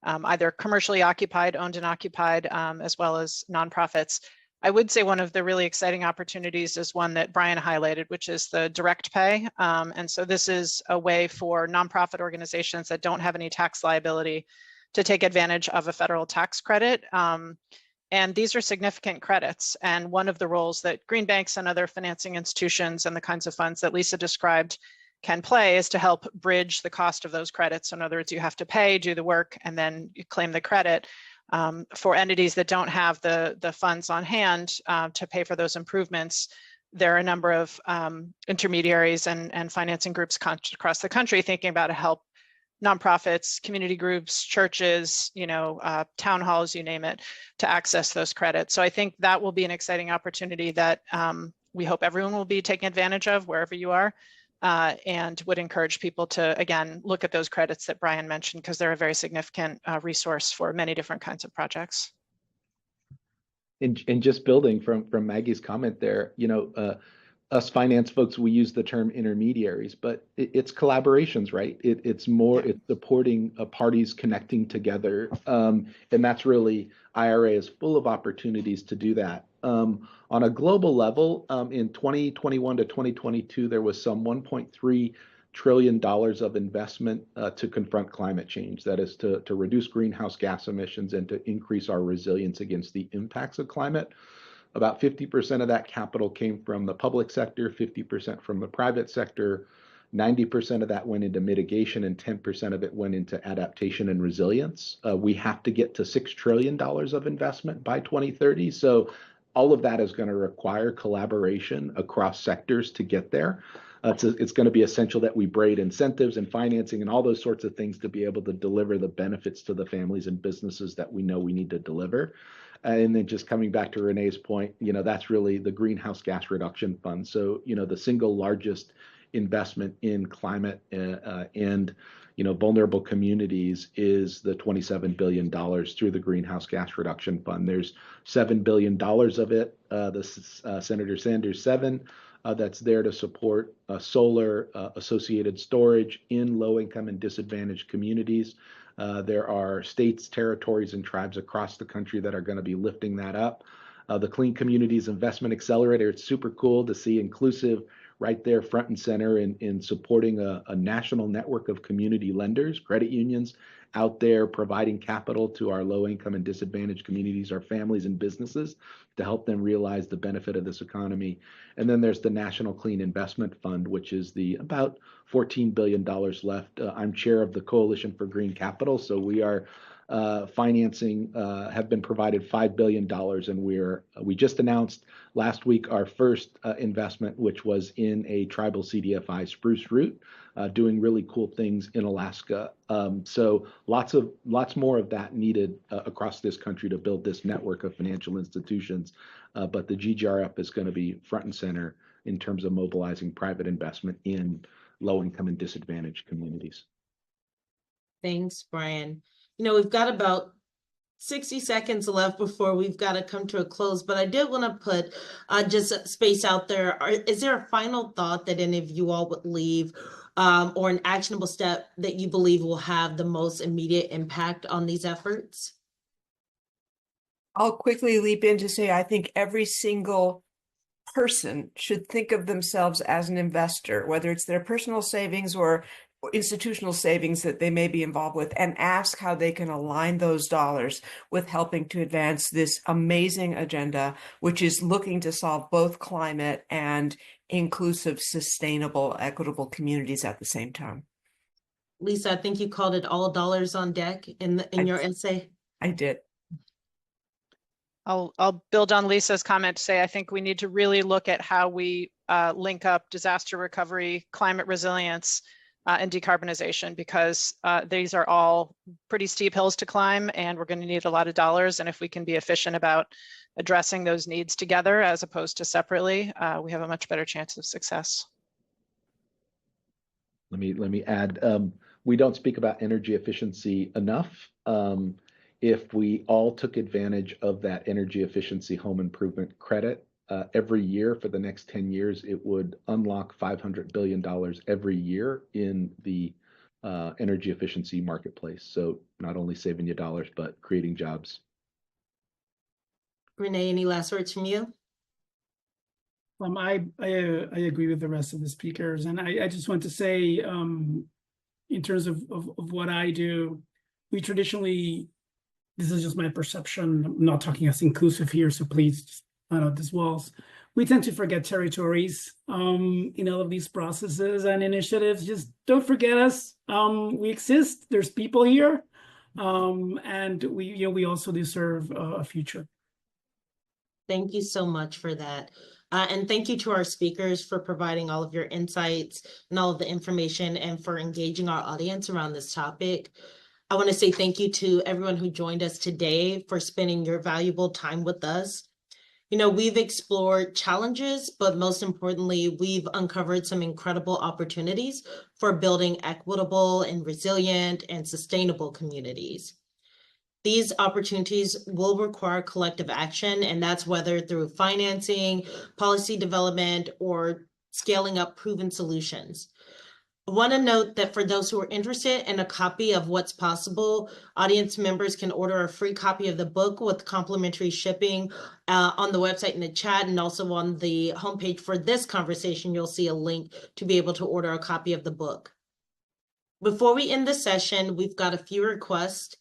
either commercially occupied, owned and occupied, as well as nonprofits. I would say one of the really exciting opportunities is one that Brian highlighted, which is the direct pay. And so this is a way for nonprofit organizations that don't have any tax liability to take advantage of a federal tax credit. And these are significant credits. And one of the roles that green banks and other financing institutions and the kinds of funds that Lisa described can play is to help bridge the cost of those credits. In other words, you have to pay, do the work, and then you claim the credit. For entities that don't have the funds on hand to pay for those improvements, there are a number of intermediaries and financing groups across the country thinking about how to help nonprofits, community groups, churches, town halls, you name it, to access those credits. So I think that will be an exciting opportunity that we hope everyone will be taking advantage of wherever you are, and would encourage people to, again, look at those credits that Brian mentioned, because they're a very significant resource for many different kinds of projects. And just building from Maggie's comment there, us finance folks, we use the term intermediaries, but it's collaborations, right? It's supporting parties connecting together. And that's really, IRA is full of opportunities to do that. On a global level, in 2021 to 2022, there was some $1.3 trillion of investment to confront climate change. That is to reduce greenhouse gas emissions and to increase our resilience against the impacts of climate. About 50% of that capital came from the public sector, 50% from the private sector, 90% of that went into mitigation, and 10% of it went into adaptation and resilience. We have to get to $6 trillion of investment by 2030. So all of that is going to require collaboration across sectors to get there. It's going to be essential that we braid incentives and financing and all those sorts of things to be able to deliver the benefits to the families and businesses that we know we need to deliver. And then just coming back to Renee's point, that's really the greenhouse gas reduction fund. So, the single largest investment in climate and vulnerable communities is the $27 billion through the greenhouse gas reduction fund. There's $7 billion of it, Senator Sanders 7, that's there to support solar associated storage in low-income and disadvantaged communities. There are states, territories, and tribes across the country that are going to be lifting that up. The Clean Communities Investment Accelerator, it's super cool to see inclusive right there front and center in supporting a national network of community lenders, credit unions out there providing capital to our low-income and disadvantaged communities, our families and businesses, to help them realize the benefit of this economy. And then there's the National Clean Investment Fund, which is about $14 billion left. I'm chair of the Coalition for Green Capital, so we are financing, have been provided $5 billion, and we just announced last week our first investment, which was in a tribal CDFI spruce root, doing really cool things in Alaska. So lots more of that needed across this country to build this network of financial institutions. But the GGRF is going to be front and center in terms of mobilizing private investment in low-income and disadvantaged communities. Thanks, Brian. We've got about 60 seconds left before we've got to come to a close, but I did want to put just a space out there. Is there a final thought that any of you all would leave, or an actionable step that you believe will have the most immediate impact on these efforts? I'll quickly leap in to say I think every single person should think of themselves as an investor, whether it's their personal savings or institutional savings that they may be involved with, and ask how they can align those dollars with helping to advance this amazing agenda, which is looking to solve both climate and inclusive, sustainable, equitable communities at the same time. Lisa, I think you called it all dollars on deck in your essay. I did. I'll build on Lisa's comment to say I think we need to really look at how we link up disaster recovery, climate resilience, and decarbonization, because these are all pretty steep hills to climb, and we're going to need a lot of dollars. And if we can be efficient about addressing those needs together as opposed to separately, we have a much better chance of success. Let me add, we don't speak about energy efficiency enough. If we all took advantage of that energy efficiency home improvement credit every year for the next 10 years, it would unlock $500 billion every year in the energy efficiency marketplace. So not only saving you dollars, but creating jobs. Renee, any last words from you? I agree with the rest of the speakers, and I just want to say, in terms of what I do, we traditionally, this is just my perception, I'm not talking as inclusive here, so please not out these walls. We tend to forget territories in all of these processes and initiatives. Just don't forget us. We exist. There's people here, and we also deserve a future. Thank you so much for that. And thank you to our speakers for providing all of your insights and all of the information, and for engaging our audience around this topic. I want to say thank you to everyone who joined us today for spending your valuable time with us. We've explored challenges, but most importantly, we've uncovered some incredible opportunities for building equitable and resilient and sustainable communities. These opportunities will require collective action, and that's whether through financing, policy development, or scaling up proven solutions. I want to note that for those who are interested in a copy of What's Possible, audience members can order a free copy of the book with complimentary shipping on the website in the chat, and also on the homepage for this conversation, you'll see a link to be able to order a copy of the book. Before we end the session, we've got a few requests.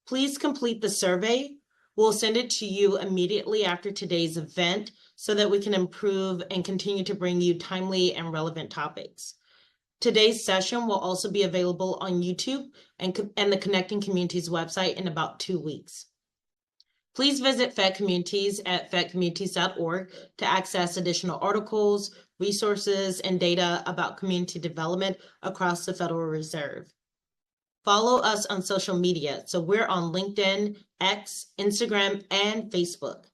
Please complete the survey. We'll send it to you immediately after today's event so that we can improve and continue to bring you timely and relevant topics. Today's session will also be available on YouTube and the Connecting Communities website in about 2 weeks. Please visit Fed Communities at fedcommunities.org to access additional articles, resources, and data about community development across the Federal Reserve. Follow us on social media. So we're on LinkedIn, X, Instagram, and Facebook.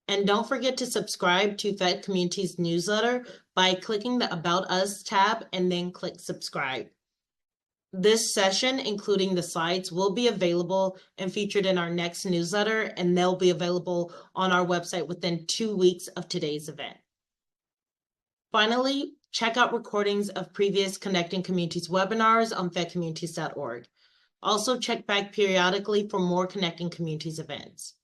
And don't forget to subscribe to Fed Communities newsletter by clicking the About Us tab and then click subscribe. This session, including the slides, will be available and featured in our next newsletter, and they'll be available on our website within 2 weeks of today's event. Finally, check out recordings of previous Connecting Communities webinars on fedcommunities.org. Also, check back periodically for more Connecting Communities events.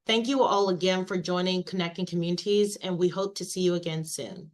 Thank you all again for joining Connecting Communities, and we hope to see you again soon.